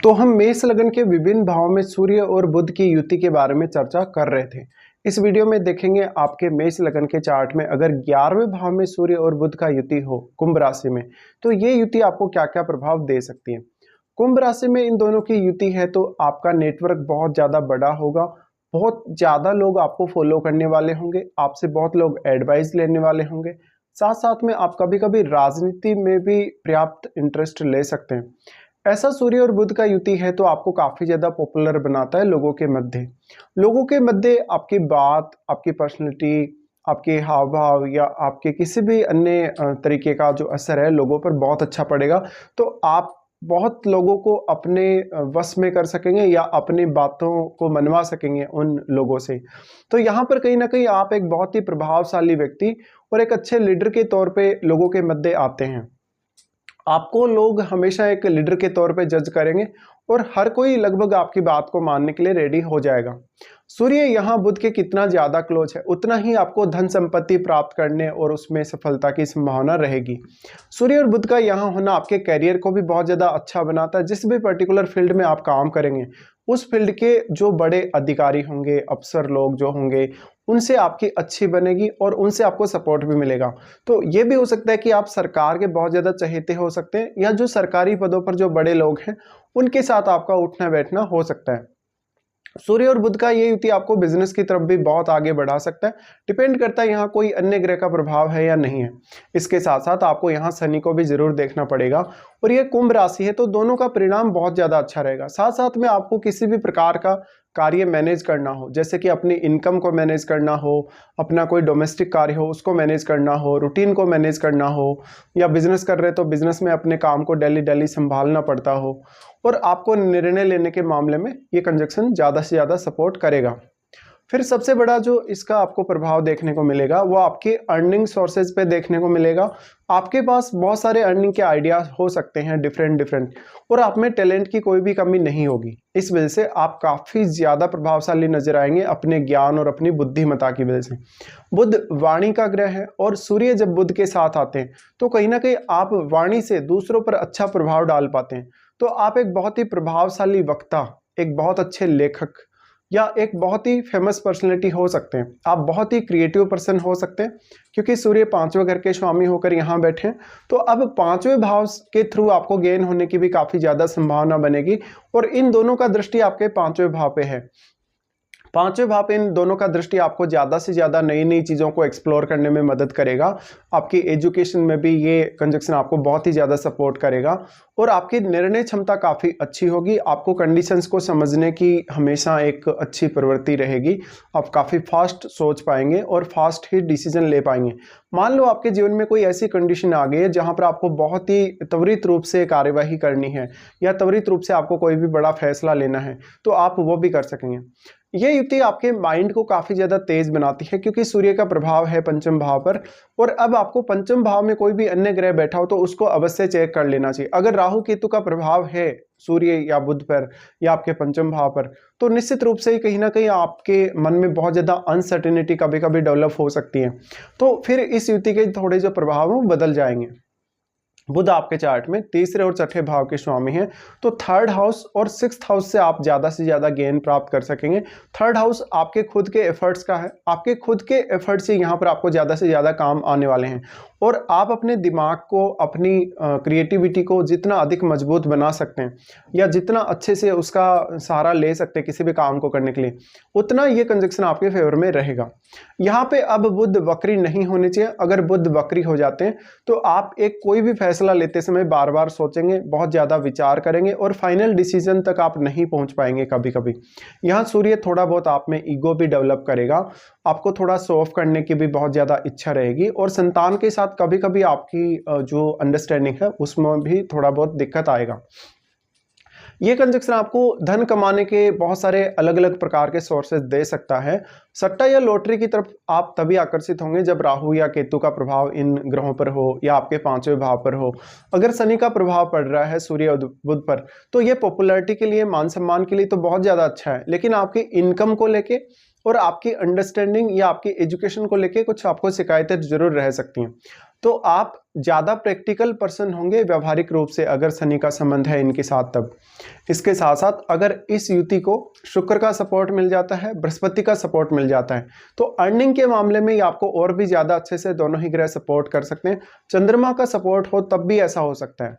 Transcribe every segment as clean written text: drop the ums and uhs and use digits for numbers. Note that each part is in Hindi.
तो हम मेष लगन के विभिन्न भावों में सूर्य और बुध की युति के बारे में चर्चा कर रहे थे। इस वीडियो में देखेंगे आपके मेष लगन के चार्ट में अगर 11वें भाव में सूर्य और बुध का युति हो कुंभ राशि में, तो ये युति आपको क्या क्या प्रभाव दे सकती है। कुंभ राशि में इन दोनों की युति है तो आपका नेटवर्क बहुत ज्यादा बड़ा होगा, बहुत ज्यादा लोग आपको फॉलो करने वाले होंगे, आपसे बहुत लोग एडवाइस लेने वाले होंगे। साथ साथ में आप कभी कभी राजनीति में भी पर्याप्त इंटरेस्ट ले सकते हैं। ऐसा सूर्य और बुध का युति है तो आपको काफी ज्यादा पॉपुलर बनाता है लोगों के मध्य आपकी बात, आपकी पर्सनैलिटी, आपके हाव भाव या आपके किसी भी अन्य तरीके का जो असर है लोगों पर बहुत अच्छा पड़ेगा। तो आप बहुत लोगों को अपने वश में कर सकेंगे या अपनी बातों को मनवा सकेंगे उन लोगों से। तो यहाँ पर कहीं ना कहीं आप एक बहुत ही प्रभावशाली व्यक्ति और एक अच्छे लीडर के तौर पे लोगों के मध्य आते हैं। आपको लोग हमेशा एक लीडर के तौर पे जज करेंगे और हर कोई लगभग आपकी बात को मानने के लिए रेडी हो जाएगा। सूर्य यहाँ बुध के कितना ज्यादा क्लोज है उतना ही आपको धन संपत्ति प्राप्त करने और उसमें सफलता की संभावना रहेगी। सूर्य और बुध का यहाँ होना आपके कैरियर को भी बहुत ज्यादा अच्छा बनाता है। जिस भी पर्टिकुलर फील्ड में आप काम करेंगे उस फील्ड के जो बड़े अधिकारी होंगे, अफसर लोग जो होंगे, उनसे आपकी अच्छी बनेगी और उनसे आपको सपोर्ट भी मिलेगा। तो ये भी हो सकता है कि आप सरकार के बहुत ज्यादा चहेते हो सकते हैं या जो सरकारी पदों पर जो बड़े लोग हैं उनके साथ आपका उठना बैठना हो सकता है। सूर्य और बुध का ये युति आपको बिजनेस की तरफ भी बहुत आगे बढ़ा सकता है। डिपेंड करता है यहाँ कोई अन्य ग्रह का प्रभाव है या नहीं है। इसके साथ साथ आपको यहाँ शनि को भी जरूर देखना पड़ेगा और ये कुंभ राशि है तो दोनों का परिणाम बहुत ज्यादा अच्छा रहेगा। साथ साथ में आपको किसी भी प्रकार का कार्य मैनेज करना हो, जैसे कि अपनी इनकम को मैनेज करना हो, अपना कोई डोमेस्टिक कार्य हो उसको मैनेज करना हो, रूटीन को मैनेज करना हो, या बिजनेस कर रहे तो बिजनेस में अपने काम को डेली संभालना पड़ता हो, और आपको निर्णय लेने के मामले में ये कंजक्शन ज़्यादा से ज़्यादा सपोर्ट करेगा। फिर सबसे बड़ा जो इसका आपको प्रभाव देखने को मिलेगा वो आपके अर्निंग सोर्सेज पे देखने को मिलेगा। आपके पास बहुत सारे अर्निंग के आइडियाज हो सकते हैं डिफरेंट और आप में टैलेंट की कोई भी कमी नहीं होगी। इस वजह से आप काफ़ी ज़्यादा प्रभावशाली नजर आएंगे अपने ज्ञान और अपनी बुद्धिमत्ता की वजह से। बुध वाणी का ग्रह है और सूर्य जब बुध के साथ आते हैं तो कहीं ना कहीं आप वाणी से दूसरों पर अच्छा प्रभाव डाल पाते हैं। तो आप एक बहुत ही प्रभावशाली वक्ता, एक बहुत अच्छे लेखक या एक बहुत ही फेमस पर्सनैलिटी हो सकते हैं। आप बहुत ही क्रिएटिव पर्सन हो सकते हैं क्योंकि सूर्य 5वें घर के स्वामी होकर यहाँ बैठे हैं। तो अब 5वें भाव के थ्रू आपको गेन होने की भी काफी ज्यादा संभावना बनेगी और इन दोनों का दृष्टि आपके 5वें भाव पे है। 5वें भाव पे इन दोनों का दृष्टि आपको ज्यादा से ज्यादा नई नई चीजों को एक्सप्लोर करने में मदद करेगा। आपकी एजुकेशन में भी ये कंजक्शन आपको बहुत ही ज्यादा सपोर्ट करेगा और आपकी निर्णय क्षमता काफी अच्छी होगी। आपको कंडीशंस को समझने की हमेशा एक अच्छी प्रवृत्ति रहेगी। आप काफी फास्ट सोच पाएंगे और फास्ट ही डिसीजन ले पाएंगे। मान लो आपके जीवन में कोई ऐसी कंडीशन आ गई है जहां पर आपको बहुत ही त्वरित रूप से कार्यवाही करनी है या त्वरित रूप से आपको कोई भी बड़ा फैसला लेना है तो आप वो भी कर सकेंगे। ये युति आपके माइंड को काफी ज्यादा तेज बनाती है क्योंकि सूर्य का प्रभाव है पंचम भाव पर। और अब आपको पंचम भाव में कोई भी अन्य ग्रह बैठा हो तो उसको अवश्य चेक कर लेना चाहिए। अगर राहु केतु का प्रभाव है सूर्य या बुध पर या आपके पंचम भाव पर तो निश्चित रूप से ही कहीं ना कहीं आपके मन में बहुत ज्यादा अनसर्टेनिटी कभी कभी डेवलप हो सकती है। तो फिर इस युति के थोड़े जो प्रभाव हैं बदल जाएंगे। बुध आपके चार्ट में तीसरे और चौथे भाव के स्वामी हैं तो थर्ड हाउस और सिक्स्थ हाउस से आप ज्यादा से ज्यादा गेन प्राप्त कर सकेंगे। थर्ड हाउस आपके खुद के एफर्ट्स का है, आपके खुद के एफर्ट्स से यहाँ पर आपको ज्यादा से ज्यादा काम आने वाले हैं और आप अपने दिमाग को, अपनी क्रिएटिविटी को जितना अधिक मजबूत बना सकते हैं या जितना अच्छे से उसका सहारा ले सकते हैं किसी भी काम को करने के लिए, उतना ये कंजक्शन आपके फेवर में रहेगा। यहाँ पे अब बुध वक्री नहीं होने चाहिए। अगर बुध वक्री हो जाते हैं तो आप एक कोई भी फैसला लेते समय बार बार सोचेंगे, बहुत ज्यादा विचार करेंगे और फाइनल डिसीजन तक आप नहीं पहुंच पाएंगे। कभी कभी यहाँ सूर्य थोड़ा बहुत आप में ईगो भी डेवलप करेगा, आपको थोड़ा शो ऑफ करने की भी बहुत ज्यादा इच्छा रहेगी और संतान के साथ कभी कभी आपकी जो अंडरस्टैंडिंग है उसमें भी थोड़ा बहुत दिक्कत आएगा। ये कंजक्शन आपको धन कमाने के बहुत सारे अलग अलग प्रकार के सोर्सेज दे सकता है। सट्टा या लॉटरी की तरफ आप तभी आकर्षित होंगे जब राहु या केतु का प्रभाव इन ग्रहों पर हो या आपके 5वें भाव पर हो। अगर शनि का प्रभाव पड़ रहा है सूर्य और बुध पर तो ये पॉपुलैरिटी के लिए, मान सम्मान के लिए तो बहुत ज्यादा अच्छा है, लेकिन आपकी इनकम को लेके, और आपकी अंडरस्टैंडिंग या आपकी एजुकेशन को लेके कुछ आपको शिकायतें जरूर रह सकती हैं। तो आप ज़्यादा प्रैक्टिकल पर्सन होंगे व्यावहारिक रूप से अगर शनि का संबंध है इनके साथ तब। इसके साथ साथ अगर इस युति को शुक्र का सपोर्ट मिल जाता है, बृहस्पति का सपोर्ट मिल जाता है, तो अर्निंग के मामले में ये आपको और भी ज़्यादा अच्छे से दोनों ही ग्रह सपोर्ट कर सकते हैं। चंद्रमा का सपोर्ट हो तब भी ऐसा हो सकता है।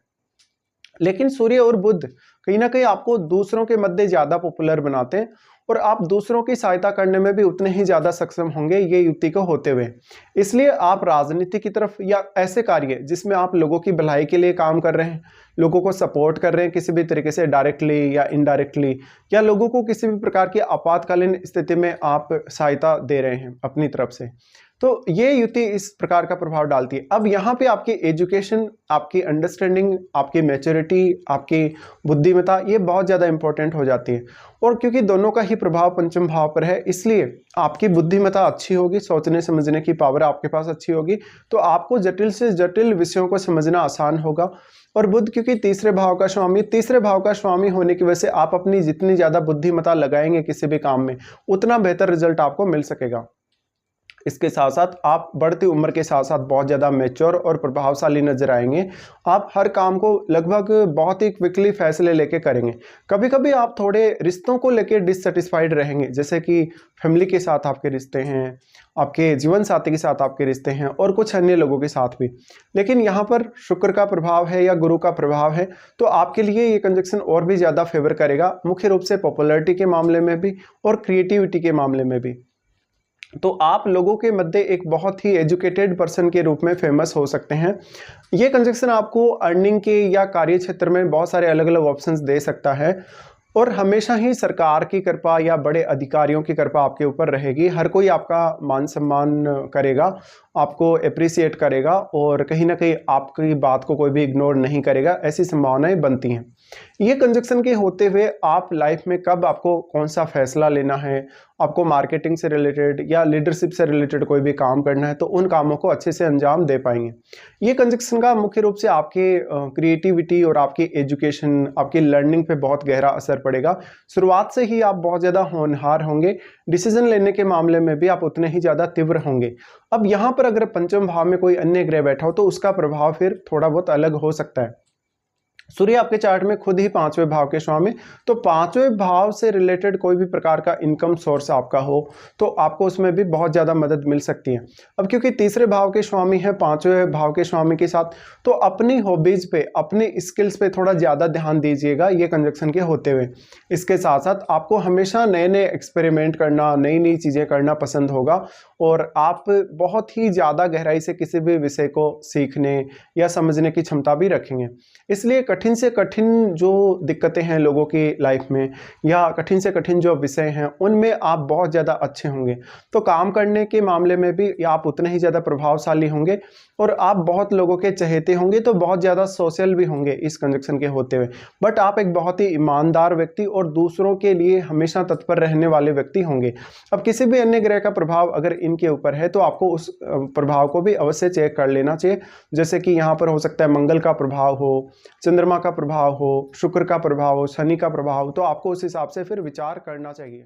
लेकिन सूर्य और बुध कहीं ना कहीं आपको दूसरों के मध्य ज्यादा पॉपुलर बनाते हैं और आप दूसरों की सहायता करने में भी उतने ही ज्यादा सक्षम होंगे ये युति को होते हुए। इसलिए आप राजनीति की तरफ या ऐसे कार्य जिसमें आप लोगों की भलाई के लिए काम कर रहे हैं, लोगों को सपोर्ट कर रहे हैं किसी भी तरीके से डायरेक्टली या इनडायरेक्टली, या लोगों को किसी भी प्रकार की आपातकालीन स्थिति में आप सहायता दे रहे हैं अपनी तरफ से, तो ये युति इस प्रकार का प्रभाव डालती है। अब यहाँ पे आपकी एजुकेशन, आपकी अंडरस्टैंडिंग, आपकी मैच्योरिटी, आपकी बुद्धिमत्ता ये बहुत ज़्यादा इंपॉर्टेंट हो जाती है। और क्योंकि दोनों का ही प्रभाव पंचम भाव पर है, इसलिए आपकी बुद्धिमत्ता अच्छी होगी, सोचने समझने की पावर आपके पास अच्छी होगी, तो आपको जटिल से जटिल विषयों को समझना आसान होगा। और बुध क्योंकि तीसरे भाव का स्वामी होने की वजह से आप अपनी जितनी ज़्यादा बुद्धिमत्ता लगाएंगे किसी भी काम में, उतना बेहतर रिजल्ट आपको मिल सकेगा। इसके साथ साथ आप बढ़ती उम्र के साथ साथ बहुत ज़्यादा मैच्योर और प्रभावशाली नजर आएंगे। आप हर काम को लगभग बहुत ही क्विकली फैसले लेके करेंगे। कभी कभी आप थोड़े रिश्तों को लेके डिससेटिस्फाइड रहेंगे, जैसे कि फैमिली के साथ आपके रिश्ते हैं, आपके जीवन साथी के साथ आपके रिश्ते हैं और कुछ अन्य लोगों के साथ भी। लेकिन यहाँ पर शुक्र का प्रभाव है या गुरु का प्रभाव है, तो आपके लिए ये कंजक्शन और भी ज़्यादा फेवर करेगा, मुख्य रूप से पॉपुलैरिटी के मामले में भी और क्रिएटिविटी के मामले में भी। तो आप लोगों के मध्य एक बहुत ही एजुकेटेड पर्सन के रूप में फेमस हो सकते हैं। ये कंजक्शन आपको अर्निंग के या कार्य क्षेत्र में बहुत सारे अलग अलग ऑप्शंस दे सकता है और हमेशा ही सरकार की कृपा या बड़े अधिकारियों की कृपा आपके ऊपर रहेगी। हर कोई आपका मान सम्मान करेगा, आपको अप्रिसिएट करेगा और कहीं ना कहीं आपकी बात को कोई भी इग्नोर नहीं करेगा, ऐसी संभावनाएं बनती हैं। ये कंजक्शन के होते हुए आप लाइफ में कब आपको कौन सा फैसला लेना है, आपको मार्केटिंग से रिलेटेड या लीडरशिप से रिलेटेड कोई भी काम करना है, तो उन कामों को अच्छे से अंजाम दे पाएंगे। ये कंजक्शन का मुख्य रूप से आपके क्रिएटिविटी और आपकी एजुकेशन, आपकी लर्निंग पे बहुत गहरा असर पड़ेगा। शुरुआत से ही आप बहुत ज़्यादा होनहार होंगे, डिसीजन लेने के मामले में भी आप उतने ही ज़्यादा तीव्र होंगे। अब यहाँ पर अगर पंचम भाव में कोई अन्य ग्रह बैठा हो तो उसका प्रभाव फिर थोड़ा बहुत अलग हो सकता है। सूर्य आपके चार्ट में खुद ही पांचवें भाव के स्वामी, तो पांचवें भाव से रिलेटेड कोई भी प्रकार का इनकम सोर्स आपका हो तो आपको उसमें भी बहुत ज़्यादा मदद मिल सकती है। अब क्योंकि तीसरे भाव के स्वामी है पांचवें भाव के स्वामी के साथ, तो अपनी हॉबीज पे, अपनी स्किल्स पे थोड़ा ज़्यादा ध्यान दीजिएगा ये कंजक्शन के होते हुए। इसके साथ साथ आपको हमेशा नए नए एक्सपेरिमेंट करना, नई नई चीज़ें करना पसंद होगा और आप बहुत ही ज़्यादा गहराई से किसी भी विषय को सीखने या समझने की क्षमता भी रखेंगे। इसलिए कठिन से कठिन जो दिक्कतें हैं लोगों की लाइफ में या कठिन से कठिन जो विषय हैं उनमें आप बहुत ज़्यादा अच्छे होंगे। तो काम करने के मामले में भी आप उतने ही ज़्यादा प्रभावशाली होंगे और आप बहुत लोगों के चहेते होंगे, तो बहुत ज़्यादा सोशल भी होंगे इस कंजक्शन के होते हुए। बट आप एक बहुत ही ईमानदार व्यक्ति और दूसरों के लिए हमेशा तत्पर रहने वाले व्यक्ति होंगे। अब किसी भी अन्य ग्रह का प्रभाव अगर इनके ऊपर है तो आपको उस प्रभाव को भी अवश्य चेक कर लेना चाहिए। जैसे कि यहाँ पर हो सकता है मंगल का प्रभाव हो, चंद्रमा का प्रभाव हो, शुक्र का प्रभाव हो, शनि का प्रभाव हो, तो आपको उस हिसाब से फिर विचार करना चाहिए।